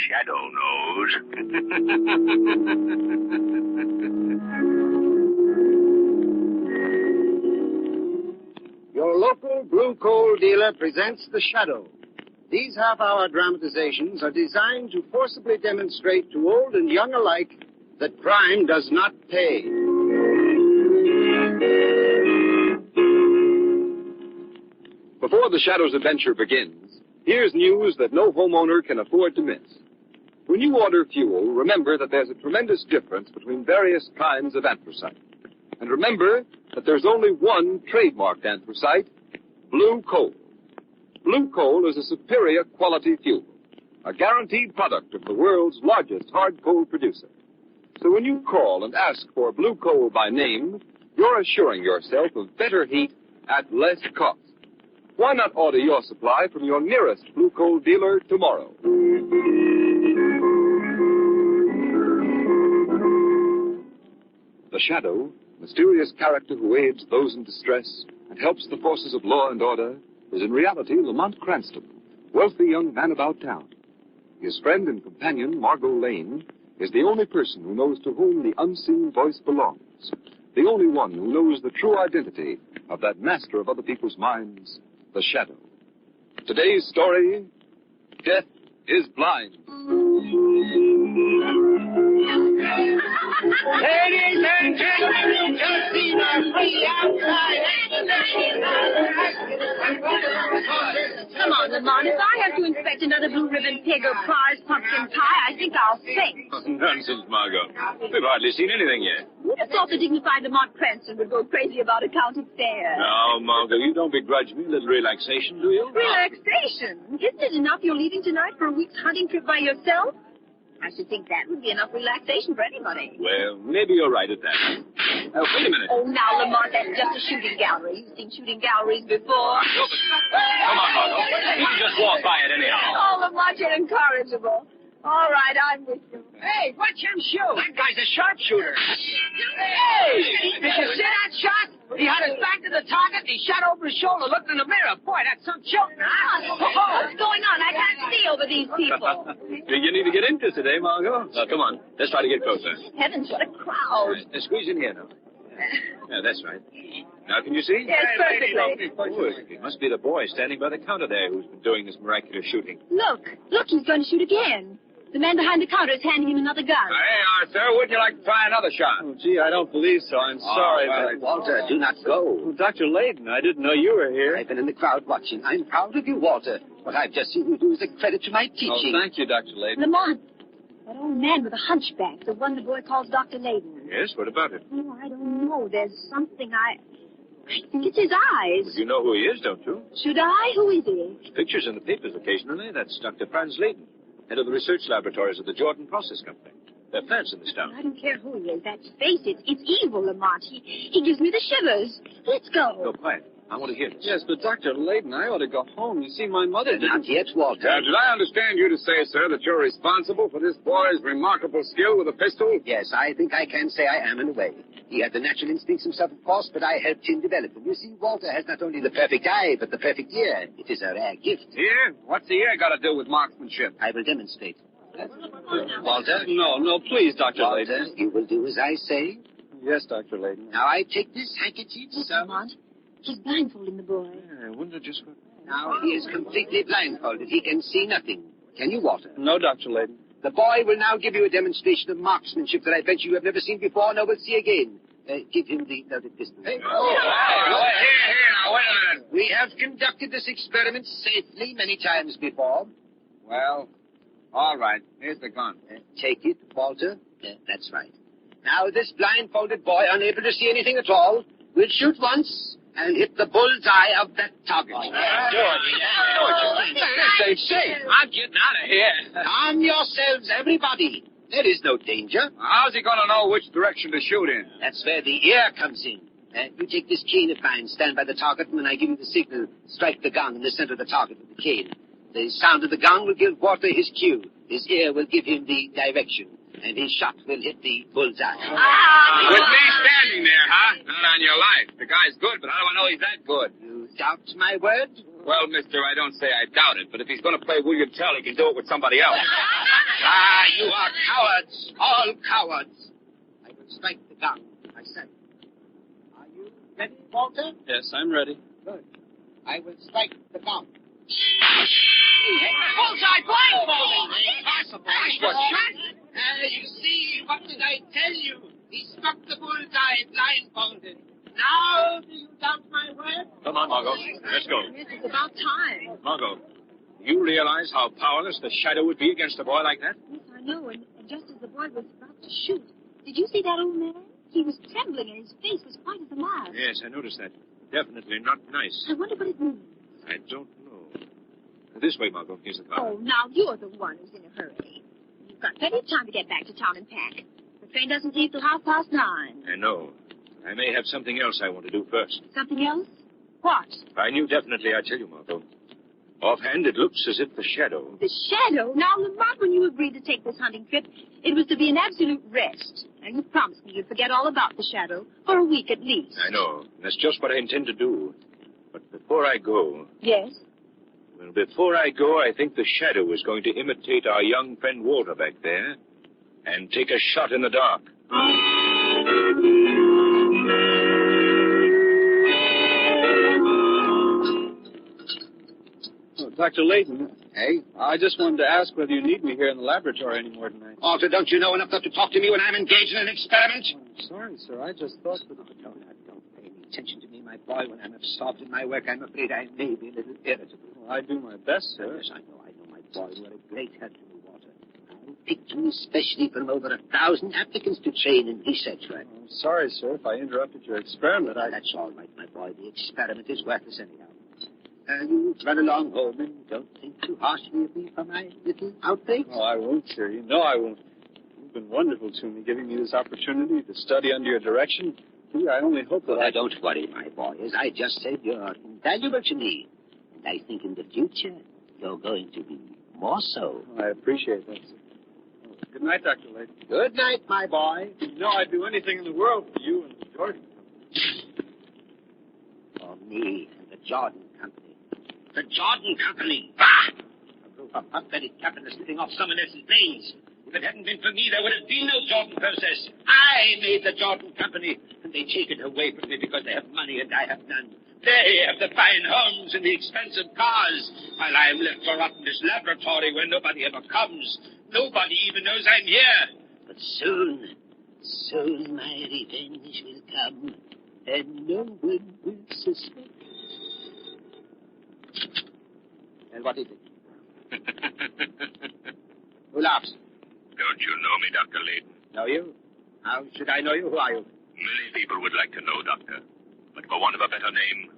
shadow knows. Your local blue coal dealer presents The Shadow. These half-hour dramatizations are designed to forcibly demonstrate to old and young alike that crime does not pay. Before The Shadow's adventure begins, here's news that no homeowner can afford to miss. When you order fuel, remember that there's a tremendous difference between various kinds of anthracite. And remember that there's only one trademarked anthracite, blue coal. Blue coal is a superior quality fuel, a guaranteed product of the world's largest hard coal producer. So when you call and ask for blue coal by name, you're assuring yourself of better heat at less cost. Why not order your supply from your nearest blue coal dealer tomorrow? The Shadow, mysterious character who aids those in distress and helps the forces of law and order, is in reality Lamont Cranston, wealthy young man about town. His friend and companion, Margot Lane, is the only person who knows to whom the unseen voice belongs, the only one who knows the true identity of that master of other people's minds, The Shadow. Today's story, Death is Blind. Ladies and gentlemen, just see my free outside. Come on, Lamont. If I have to inspect another blue ribbon pig or prize pumpkin pie, I think I'll faint. Nonsense, Margot. We've hardly seen anything yet. Who'd have thought the dignified Lamont Cranston would go crazy about a county fair? No, Margot, you don't begrudge me a little relaxation, do you? Relaxation? Isn't it enough you're leaving tonight for a week's hunting trip by yourself? I should think that would be enough relaxation for anybody. Well, maybe you're right at that. Wait a minute. Oh, now, Lamont, that's just a shooting gallery. You've seen shooting galleries before. Come on, Margot. You can just walk by it anyhow. Oh, Lamont, you're incorrigible. All right, I'm with you. Hey, watch him shoot. That guy's a sharpshooter. Hey! Did you see that shot? He had his back to the target, he shot over his shoulder, looked in the mirror. Boy, that's some shooting, huh? What's going on? I can't see over these people. You need to get into today, Margot. Now, come on. Let's try to get closer. Heavens, what a crowd. Squeeze in here now. Yeah, that's right. Now, can you see? Yes, perfectly. It must be the boy standing by the counter there who's been doing this miraculous shooting. Look, he's going to shoot again. The man behind the counter is handing him another gun. Hey, Arthur, wouldn't you like to try another shot? Oh, gee, I don't believe so. I'm sorry, but... Walter, do not go. Oh, Dr. Layden, I didn't know you were here. I've been in the crowd watching. I'm proud of you, Walter. What I've just seen you do is a credit to my teaching. Oh, thank you, Dr. Layden. Lamont, that old man with the hunchback, the one the boy calls Dr. Layden. Yes, what about it? Oh, I don't know. There's something I think it's his eyes. Well, you know who he is, don't you? Should I? Who is he? There's pictures in the papers occasionally. That's Dr. Franz Layden, head of the research laboratories of the Jordan Process Company. They're fans in this town. I don't care who he is. That face, it's evil, Lamont. He gives me the shivers. Let's go. Go quiet. I want to hear this. Yes, but Dr. Layden, I ought to go home. You see, my mother didn't... Not yet, Walter. Did I understand you to say, sir, that you're responsible for this boy's remarkable skill with a pistol? Yes, I think I can say I am in a way. He had the natural instincts himself, of course, but I helped him develop them. You see, Walter has not only the perfect eye, but the perfect ear. It is a rare gift. Ear? What's the ear got to do with marksmanship? I will demonstrate. Walter? No, please, Dr. Walter, Layden. you will do as I say. Yes, Dr. Layden. Now I take this handkerchief, Look, sir. Lamont. He's blindfolding the boy. Yeah, wouldn't it just... Now he is completely blindfolded. He can see nothing. Can you, Walter? No, Dr. Layden. The boy will now give you a demonstration of marksmanship that I bet you have never seen before nor will see again. Give him the loaded pistol. Here, now, wait a minute. We have conducted this experiment safely many times before. Well, all right. Here's the gun. Take it, Walter. That's right. Now, this blindfolded boy, unable to see anything at all, will shoot once and hit the bullseye of that target. Safe. I'm getting out of here. Calm yourselves, everybody. There is no danger. How's he going to know which direction to shoot in? That's where the ear comes in. You take this cane of mine, stand by the target, and when I give you the signal, strike the gun in the center of the target with the cane. The sound of the gun will give Walter his cue. His ear will give him the direction, and his shot will hit the bullseye. With me standing there, huh? Not on your life. The guy's good, but how do I know he's that good? You doubt my word? Well, mister, I don't say I doubt it, but if he's going to play William Tell, he can do it with somebody else. You are cowards. All cowards. I will strike the gun. I said. Are you ready, Walter? Yes, I'm ready. Good. I will strike the gun. Bullseye blindfolded! Impossible. I was shot. You see, what did I tell you? He struck the bullseye blindfolded. Now, do you doubt my word? Come on, Margot. Let's go. Yes, it's about time. Margot, you realize how powerless the shadow would be against a boy like that? Yes, I know, and just as the boy was about to shoot, did you see that old man? He was trembling, and his face was white as a mask. Yes, I noticed that. Definitely not nice. I wonder what it means. I don't know. This way, Margot. Here's the car. Oh, now you're the one who's in a hurry. You've got plenty of time to get back to town and pack. The train doesn't leave till 9:30. I know. I may have something else I want to do first. Something else? What? If I knew definitely, I'd tell you, Margot. Offhand, it looks as if the shadow... The shadow? Now, Lamont, when you agreed to take this hunting trip, it was to be an absolute rest. And you promised me you'd forget all about the shadow for a week at least. I know. That's just what I intend to do. But before I go... Yes? Well, before I go, I think the shadow is going to imitate our young friend Walter back there and take a shot in the dark. Oh, Dr. Layton. Hey? I just wanted to ask whether you need me here in the laboratory anymore tonight. Walter, don't you know enough not to talk to me when I'm engaged in an experiment? I'm sorry, sir. I just thought that... Don't pay any attention to me, my boy. When I'm absorbed in my work, I'm afraid I may be a little irritable. Well, I do my best, sir. Yes, I know, my boy. You are a great help to me, Walter. I picked you especially from over 1,000 applicants to train in research work. I'm sorry, sir, if I interrupted your experiment. That's all right, my boy. The experiment is worthless anyhow. You run along home and don't think too harshly of me for my little outbreaks. Oh, I won't, sir. You know I won't. You've been wonderful to me, giving me this opportunity to study under your direction. Gee, I only hope that Don't worry, my boy. As I just said, you're invaluable to me. And I think in the future, you're going to be more so. I appreciate that, sir. Oh, good night, Dr. Layton. Good night, my boy. You know I'd do anything in the world for you and the Jordan Company. For me and the Jordan Company. The Jordan Company! Bah! A group of hot-blooded capitalists living off someone else's brains. If it hadn't been for me, there would have been no Jordan process. I made the Jordan Company, and they take it away from me because they have money and I have none. They have the fine homes and the expensive cars, while I'm left to rot in this laboratory where nobody ever comes. Nobody even knows I'm here. But soon my revenge will come, and no one will suspect. And what is it? Who laughs? Don't you know me, Dr. Layton? Know you? How should I know you? Who are you? Many people would like to know, Doctor. But for want of a better name,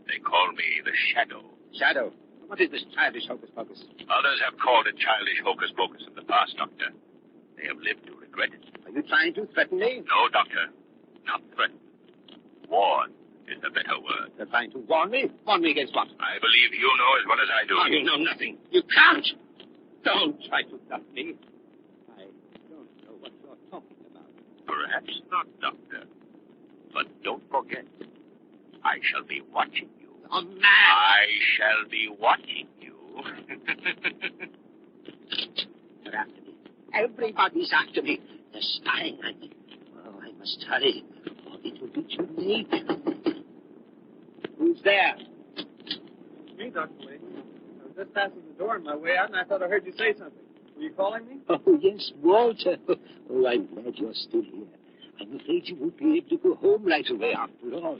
they call me the Shadow. Shadow? What is this childish hocus-pocus? Others have called it childish hocus-pocus in the past, Doctor. They have lived to regret it. Are you trying to threaten me? No, Doctor. Not threaten. Warn is the better word. You're trying to warn me? Warn me against what? I believe you know as well as I do. Oh, you know nothing. You can't. Don't try to bluff me. I don't know what you're talking about. Perhaps not, Doctor. But don't forget, I shall be watching you. Oh, man! I shall be watching you. They're after me. Everybody's after me. They're spying on me. Oh, I must hurry, or it will be too late. Who's there? It's me, Dr. Layton. I was just passing the door on my way out, and I thought I heard you say something. Were you calling me? Oh, yes, Walter. Oh, I'm glad you're still here. I'm afraid you won't be able to go home right away after all.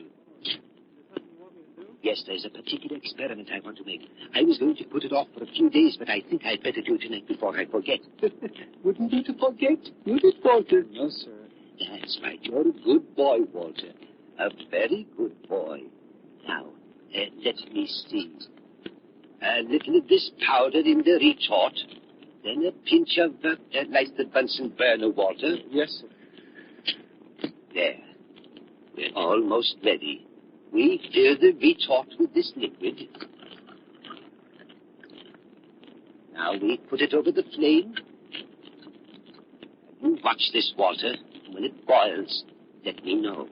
Yes, there's a particular experiment I want to make. I was going to put it off for a few days, but I think I'd better do it tonight before I forget. Wouldn't you to forget? Would it, Walter? No, sir. That's right. You're a good boy, Walter. A very good boy. Now, let me see. A little of this powder in the retort. Then a pinch of like the Bunsen burner, Walter. Yes, sir. There. We're almost ready. We fill the retort with this liquid. Now we put it over the flame. You watch this, Walter. When it boils, let me know.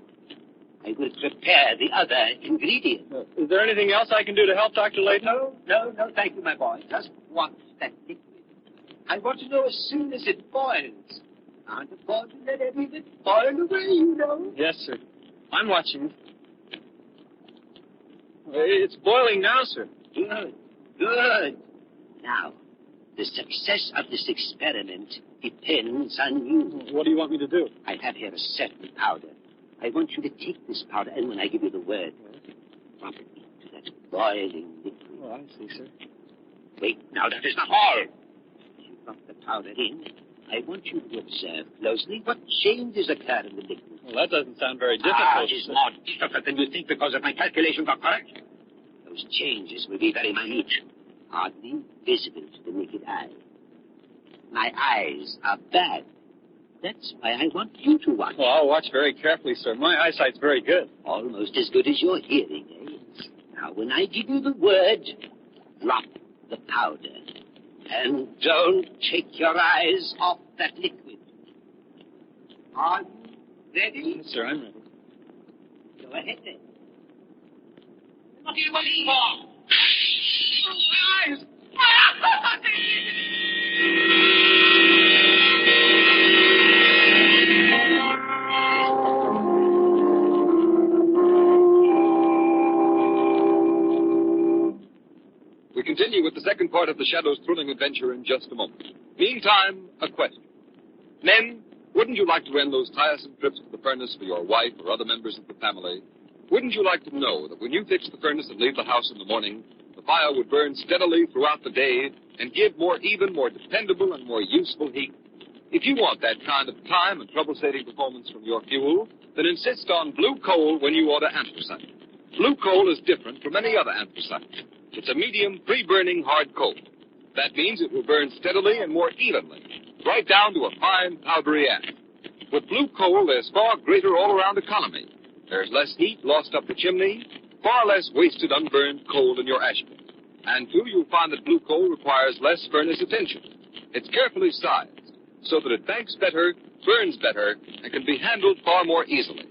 I will prepare the other ingredient. Is there anything else I can do to help, Dr. Layton? No, thank you, my boy. Just watch that liquid. I want to know as soon as it boils. Can't afford to let any of it boil away, you know. Yes, sir. I'm watching. It's boiling now, sir. Good. Now, the success of this experiment depends on you. What do you want me to do? I have here a certain powder. I want you to take this powder, and when I give you the word, drop it into that boiling liquid. Oh, I see, sir. Wait, now that is not all. You drop the powder in. I want you to observe closely what changes occur in the liquid. Well, that doesn't sound very difficult. It is more difficult than you think because of my calculations are correct. Those changes will be very minute, hardly visible to the naked eye. My eyes are bad. That's why I want you to watch. Well, I'll watch very carefully, sir. My eyesight's very good. Almost as good as your hearing, eh? Now, when I give you the word, drop the powder. And don't take your eyes off that liquid. Are you ready? Yes, sir, I'm ready. Go ahead, then. What are you waiting for? Eyes! We continue with the second part of the Shadow's thrilling adventure in just a moment. Meantime, a question. Men, wouldn't you like to end those tiresome trips to the furnace for your wife or other members of the family? Wouldn't you like to know that when you fix the furnace and leave the house in the morning, the fire would burn steadily throughout the day and give more even, more dependable, and more useful heat? If you want that kind of time and trouble-saving performance from your fuel, then insist on blue coal when you order anthracite. Blue coal is different from any other anthracite. It's a medium, free-burning hard coal. That means it will burn steadily and more evenly, right down to a fine, powdery ash. With blue coal, there's far greater all-around economy. There's less heat lost up the chimney, far less wasted unburned coal in your ash pit. And, too, you'll find that blue coal requires less furnace attention. It's carefully sized, so that it banks better, burns better, and can be handled far more easily.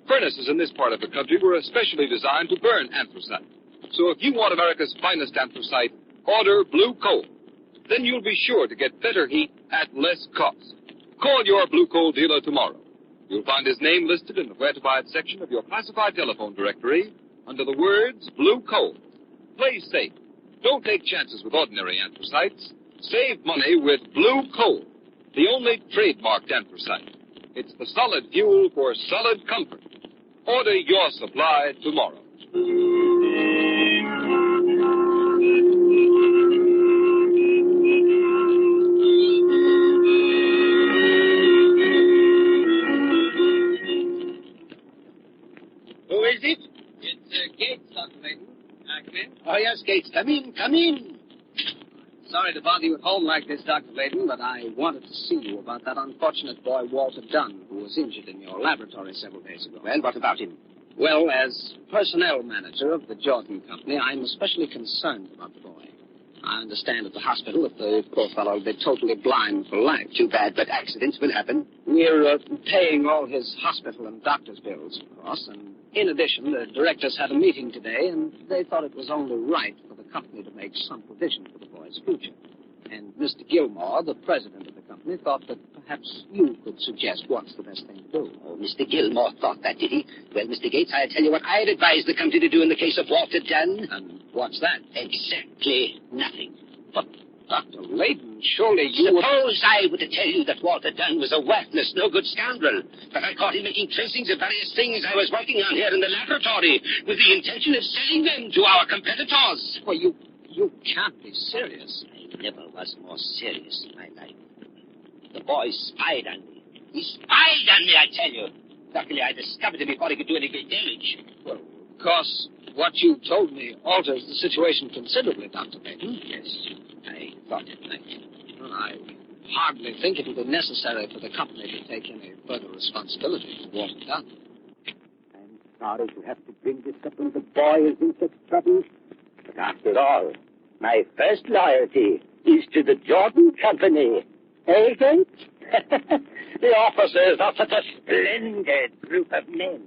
Furnaces in this part of the country were especially designed to burn anthracite. So if you want America's finest anthracite, order blue coal. Then you'll be sure to get better heat at less cost. Call your blue coal dealer tomorrow. You'll find his name listed in the Where to Buy It section of your classified telephone directory under the words blue coal. Play safe. Don't take chances with ordinary anthracites. Save money with blue coal, the only trademarked anthracite. It's the solid fuel for solid comfort. Order your supply tomorrow. Who is it? It's Gates, Dr. Layton. Come in. Oh, yes, Gates. Come in. Sorry to bother you at home like this, Dr. Layton, but I wanted to see you about that unfortunate boy, Walter Dunn, who was injured in your laboratory several days ago. Well, what about him? Well, as personnel manager of the Jordan Company, I'm especially concerned about the boy. I understand at the hospital that the poor fellow will be totally blind for life. Too bad, but accidents will happen. We're paying all his hospital and doctor's bills, of course, and in addition, the directors had a meeting today, and they thought it was only right for the company to make some provision for the boy's future. And Mr. Gilmore, the president of the company, thought that perhaps you could suggest what's the best thing to do. Oh, Mr. Gilmore thought that, did he? Well, Mr. Gates, I'll tell you what I'd advise the company to do in the case of Walter Dunn. And what's that? Exactly nothing. But, Dr. Layton, surely you Suppose I were to tell you that Walter Dunn was a worthless, no-good scoundrel, that I caught him making tracings of various things I was working on here in the laboratory with the intention of selling them to our competitors. Well, you can't be serious. I never was more serious in my life. The boy spied on me. He spied on me, I tell you. Luckily, I discovered him before he could do any great damage. Well, of course, what you told me alters the situation considerably, Dr. Layton. Yes, I thought it might. Well, I hardly think it will be necessary for the company to take any further responsibility for Walter Dunn. I'm sorry to have to bring this up when the boy is in such trouble. But after all, my first loyalty is to the Jordan Company. Eh, Gates? The officers are such a splendid group of men.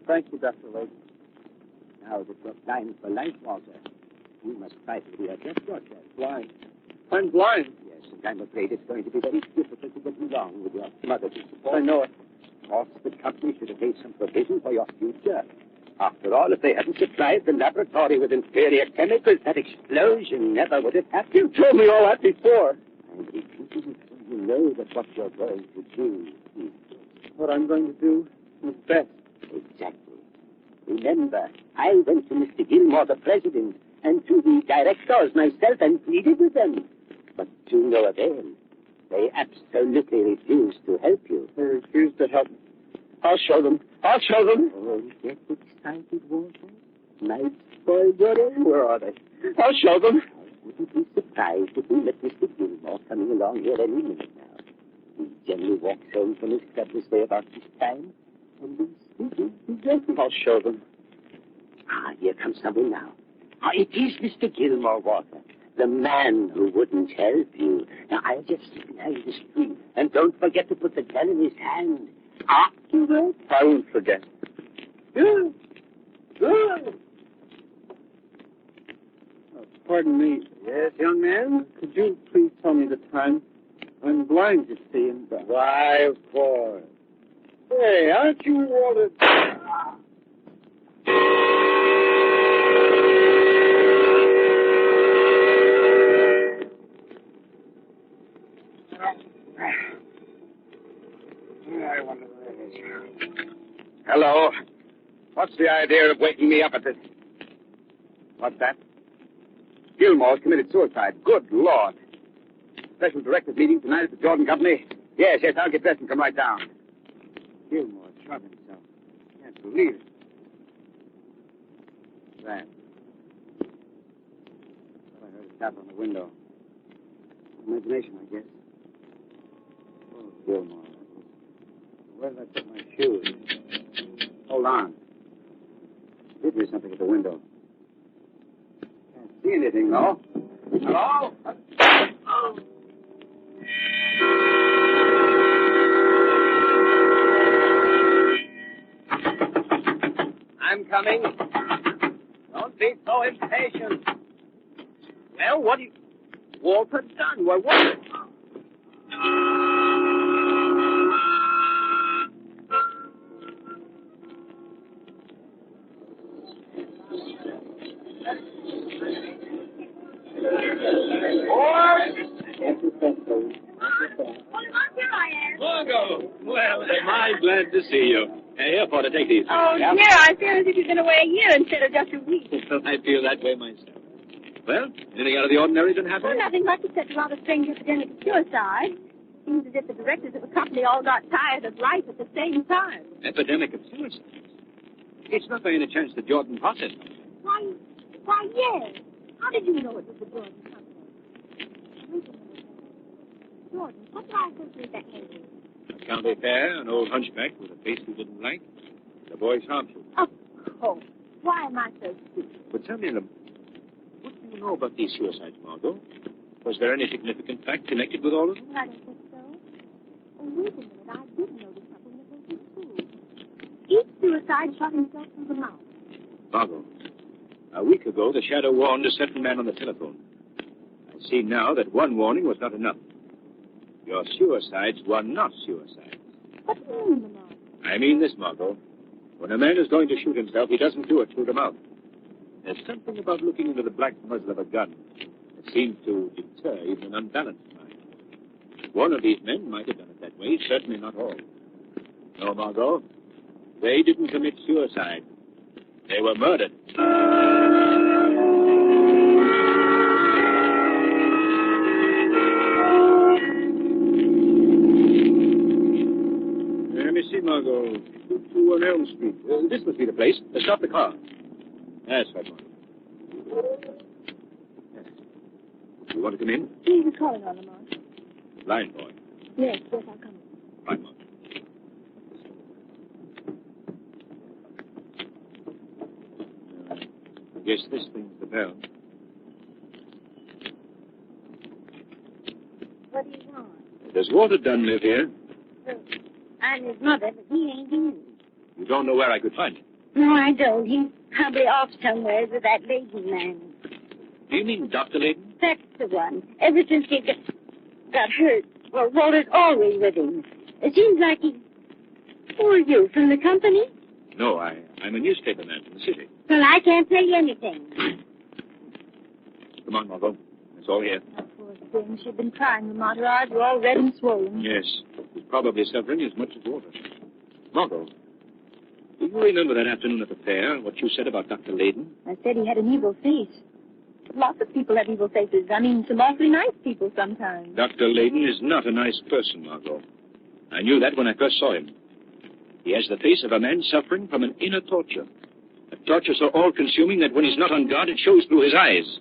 Thank you, Dr. Lake. Now that you're blind for life, Walter, you must try to readjust yourself. Blind. I'm blind. Yes, and I'm afraid it's going to be very difficult to get along with your mother to support. I know it. Of course, the company should have made some provision for your future. After all, if they hadn't supplied the laboratory with inferior chemicals, that explosion never would have happened. You told me all that before. I'm repeating it so you know that what you're going to do is What I'm going to do is best. exactly. Remember, I went to Mr. Gilmore, the president, and to the directors myself and pleaded with them. But to no avail. They absolutely refused to help you. They refused to help me. I'll show them. I'll show them. Oh, get excited, Walter. Nice boy, Johnny. Where are they? I'll show them. I wouldn't be surprised if we met Mr. Gilmore coming along here any minute now. He generally walks home from his club this way about this time. And I'll show them. Ah, here comes someone now. Ah, it is Mr. Gilmore, Walter. The man who wouldn't help you. Now, I'll just sit behind the screen. And don't forget to put the gun in his hand. Afterwards. I won't forget. Good. Good. Pardon me. Yes, young man? Could you please tell me the time? I'm blind, you see, and... Why, of course. Hey, aren't you Walter? I wonder where it is. Hello. What's the idea of waking me up at this? What's that? Gilmore committed suicide. Good Lord. Special directors meeting tonight at the Jordan Company? Yes, I'll get dressed and come right down. Gilmore shot himself. Can't believe it. That. Well, I heard a tap on the window. Imagination, I guess. Oh, Gilmore. Where did I put my shoes? Hold on. Did hear something at the window. Can't see anything, though. Hello? Oh. I'm coming. Don't be so impatient. Well, what do you... Walter done? Well, what... Here I am. Margot! Well, am I glad to see you. Here, Porter, take these. Oh, Yeah. dear, I feel as if you've been away a year instead of just a week. I feel that way myself. Well, anything out of the ordinary been Well, happening? nothing much except a rather strange epidemic of suicide. Seems as if the directors of the company all got tired of life at the same time. Epidemic of suicide. It's not by any chance the Jordan process. Why, yes. How did you know it was the Jordan company? Wait a minute. Jordan, what do I associate that name with? A county fair, an old hunchback with a face you didn't like, the boy sharpshooter. Of course. Why am I so stupid? But tell me, what do you know about these suicides, Margot? Was there any significant fact connected with all of them? I don't think so. Oh, wait a minute. I did notice something that was true. Each suicide shot himself through the mouth. Margot, a week ago, the shadow warned a certain man on the telephone. I see now that one warning was not enough. Your suicides were not suicides. What do you mean, Lamar? I mean this, Margot. When a man is going to shoot himself, he doesn't do it through the mouth. There's something about looking into the black muzzle of a gun that seems to deter even an unbalanced mind. One of these men might have done it that way, certainly not all. No, Margot, they didn't commit suicide. They were murdered. Let me see, Margot. 221 Elm Street. This must be the place. Stop the car. That's right, Margot. Yes. You want to come in? He was calling on Lamar. Blind boy. Yes, I'll come in. Right, Margot. guess this thing's the bell. What do you want? Does Walter Dunn live here? Well, I'm his mother, but he ain't here. You don't know where I could find him. No, I don't. He's probably off somewhere with that Layton man. Do you mean Dr. Layton? That's the one. Ever since he got hurt, well, Walter's always with him. It seems like he... Who are you, from the company? No, I'm a newspaper man from the city. Well, I can't tell you anything. Come on, Margot. It's all here. That poor thing. She'd been crying. The mother eyes were all red and swollen. Yes. He's probably suffering as much as Walter. Margot, do you remember that afternoon at the fair, what you said about Dr. Layton? I said he had an evil face. Lots of people have evil faces. I mean, some awfully nice people sometimes. Dr. Layton is not a nice person, Margot. I knew that when I first saw him. He has the face of a man suffering from an inner torture. A torture so all-consuming that when he's not on guard, it shows through his eyes.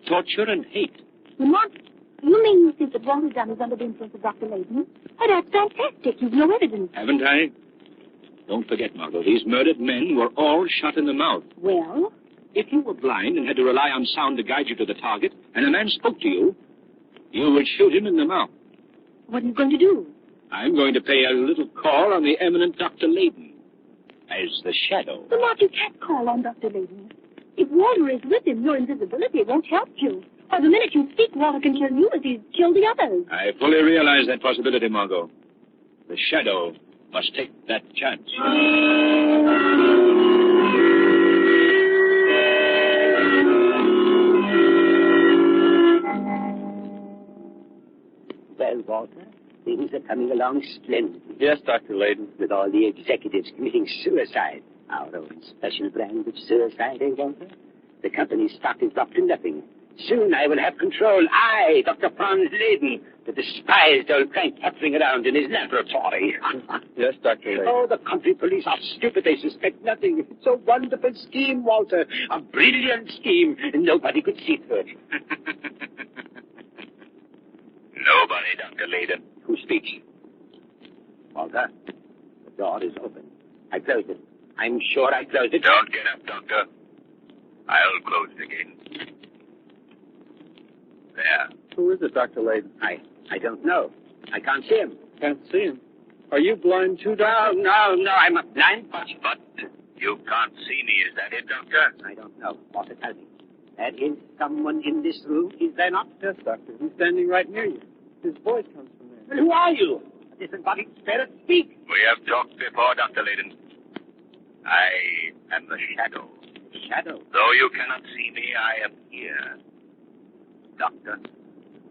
Torture and hate. What? You mean you think that Walter Dunn is under the influence of Dr. Layton? Oh, that's fantastic. You've no evidence. Haven't I? Don't forget, Margot, these murdered men were all shot in the mouth. Well? If you were blind and had to rely on sound to guide you to the target, and a man spoke to you, you would shoot him in the mouth. What are you going to do? I'm going to pay a little call on the eminent Dr. Layton as the shadow. But, Mark, you can't call on Dr. Layton. If Walter is with him, your invisibility won't help you. Or the minute you speak, Walter can kill you as he's killed the others. I fully realize that possibility, Margot. The shadow must take that chance. Well, Walter, things are coming along splendidly. Yes, Dr. Layton. With all the executives committing suicide. Our own special brand of suicide, eh, Walter? The company's stock is dropped to nothing. Soon I will have control. I, Dr. Franz Layton, the despised old crank puttering around in his laboratory. Yes, Dr. Layton. Oh, the country police are stupid. They suspect nothing. It's a wonderful scheme, Walter. A brilliant scheme. Nobody could see through it. Nobody, Dr. Layton. Who speaks? Walter, the door is open. I closed it. I'm sure I closed it. Don't get up, Doctor. I'll close it again. There. Who is it, Dr. Layton? I don't know. I can't see him. Can't see him. Are you blind too, Doctor? No, I'm not blind, but You can't see me, is that it, Doctor? I don't know. Walter, tell me. There is someone in this room, is there not? Yes, Doctor. He's standing right near you. His voice comes from there. Who are you? A disembodied spirit? Speak. We have talked before, Dr. Layton. I am the shadow. Shadow. Though you cannot see me, I am here. Doctor,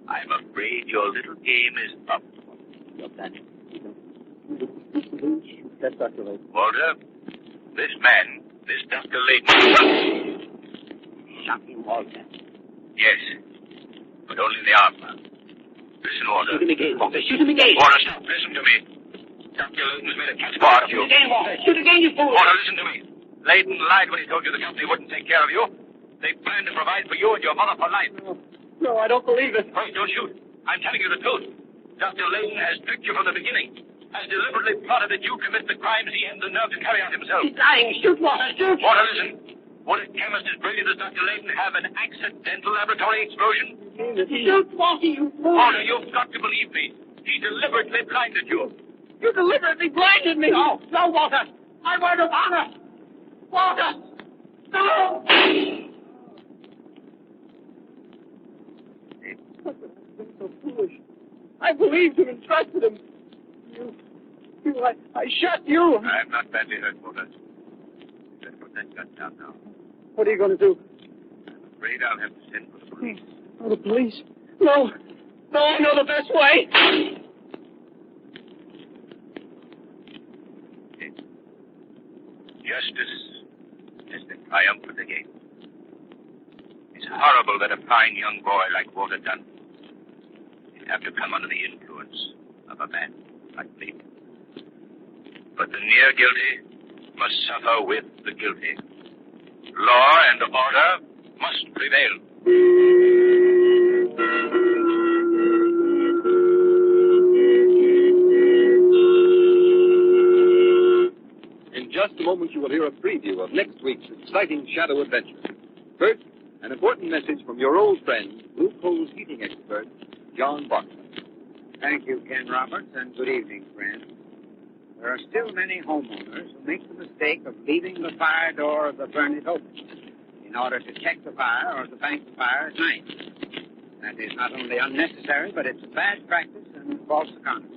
I'm afraid your little game is up. You're done. Yes, Dr. Layton. Walter, this man, this Dr. Layton... Shot him, Walter. Yes, but only in the arm. Listen, Walter. Shoot him again, Walter. Shoot him again. Walter, stop. Listen to me. Dr. Layton's made a cat's paw of you. Shoot again, Walter. Shoot again, you fool. Walter, listen to me. Layton lied when he told you the company wouldn't take care of you. They planned to provide for you and your mother for life. No, I don't believe it. Wait, don't shoot. I'm telling you the truth. Dr. Layton has tricked you from the beginning. Has deliberately plotted that you commit the crimes he had the nerve to carry out himself. He's lying. Shoot, Walter. Shoot. Walter, listen. Would a chemist as brilliant as Dr. Layton have an accidental laboratory explosion? Shoot, Walter, you fool. Walter, you've got to believe me. He deliberately blinded you. You deliberately blinded me. No, Walter. My word of honor. Walter. No. I'm so foolish. I believed him and trusted him. I shot you. I'm not badly hurt, Walter. You better put that gun down now. What are you going to do? I'm afraid I'll have to send for the police. Oh, the police? No, I know the best way. Justice has been triumphant again. It's horrible that a fine young boy like Walter Dunn should have to come under the influence of a man like me. But the near guilty must suffer with the guilty. Law and order must prevail. In just a moment, you will hear a preview of next week's exciting Shadow Adventure. First, an important message from your old friend, Blue Coal's heating expert, John Bartlett. Thank you, Ken Roberts, and good evening, friends. There are still many homeowners who make the mistake of leaving the fire door of the furnace open in order to check the fire or to bank the fire at night. That is not only unnecessary, but it's a bad practice and false economy.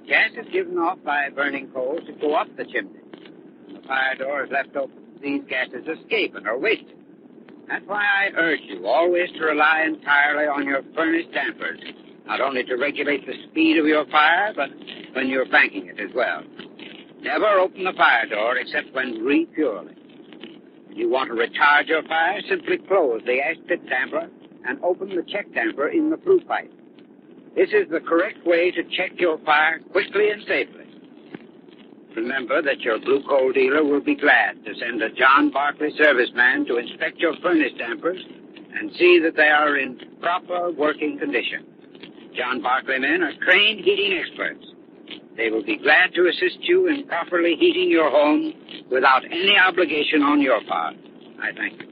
Gas is given off by burning coals to go up the chimney. When the fire door is left open, these gases escape and are wasted. That's why I urge you always to rely entirely on your furnace dampers, not only to regulate the speed of your fire, but when you're banking it as well. Never open the fire door except when refueling. If you want to recharge your fire, simply close the ash pit damper and open the check damper in the flue pipe. This is the correct way to check your fire quickly and safely. Remember that your Blue Coal dealer will be glad to send a John Barkley serviceman to inspect your furnace dampers and see that they are in proper working condition. John Barkley men are trained heating experts. They will be glad to assist you in properly heating your home without any obligation on your part. I thank you.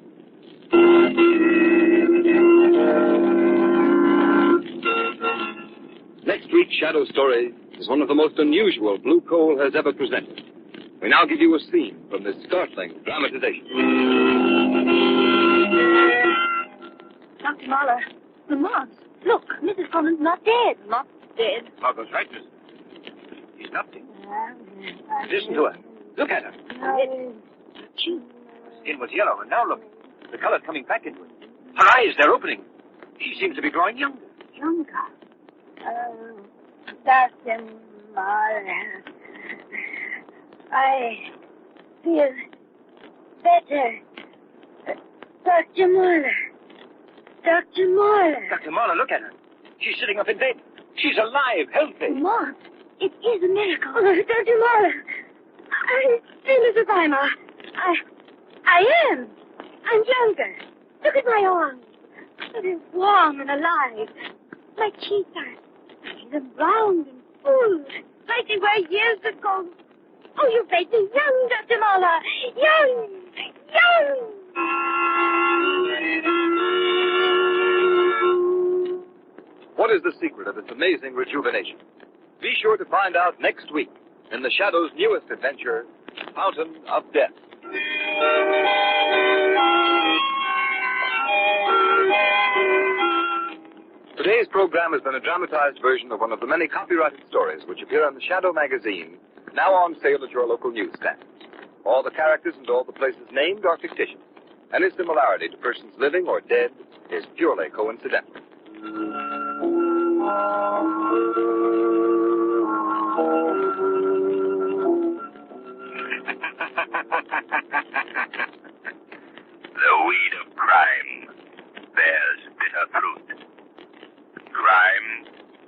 Next week's Shadow Story is one of the most unusual Blue Coal has ever presented. We now give you a scene from this startling dramatization. Dr. Mahler, the moth. Look, Mrs. Coleman's not dead. Not dead. Margot's right, miss. She's nothing. Listen to her. Look at her. Her skin was yellow, and now look. The color's coming back into it. Her eyes, they're opening. She seems to be growing younger. Younger. Dr. Mahler. I feel better. Dr. Mahler. Dr. Mahler. Dr. Mahler, look at her. She's sitting up in bed. She's alive, healthy. Moth, it is a miracle. Dr. Mahler, I feel as if I am. I'm younger. Look at my arms. They're warm and alive. My cheeks are round and full, like they were years ago. Oh, you made me young, Dr. Mahler. Young. What is the secret of this amazing rejuvenation? Be sure to find out next week in the Shadow's newest adventure, Fountain of Death. Today's program has been a dramatized version of one of the many copyrighted stories which appear on the Shadow magazine, now on sale at your local newsstand. All the characters and all the places named are fictitious. Any similarity to persons living or dead is purely coincidental. The weed of crime bears bitter fruit. Crime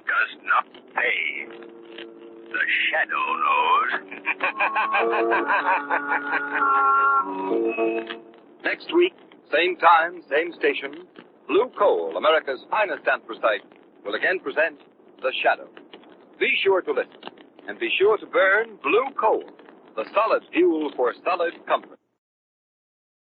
does not pay. The Shadow knows. Next week, same time, same station, Blue Coal, America's finest anthracite, will again present The Shadow. Be sure to listen, and be sure to burn Blue Coal, the solid fuel for solid comfort.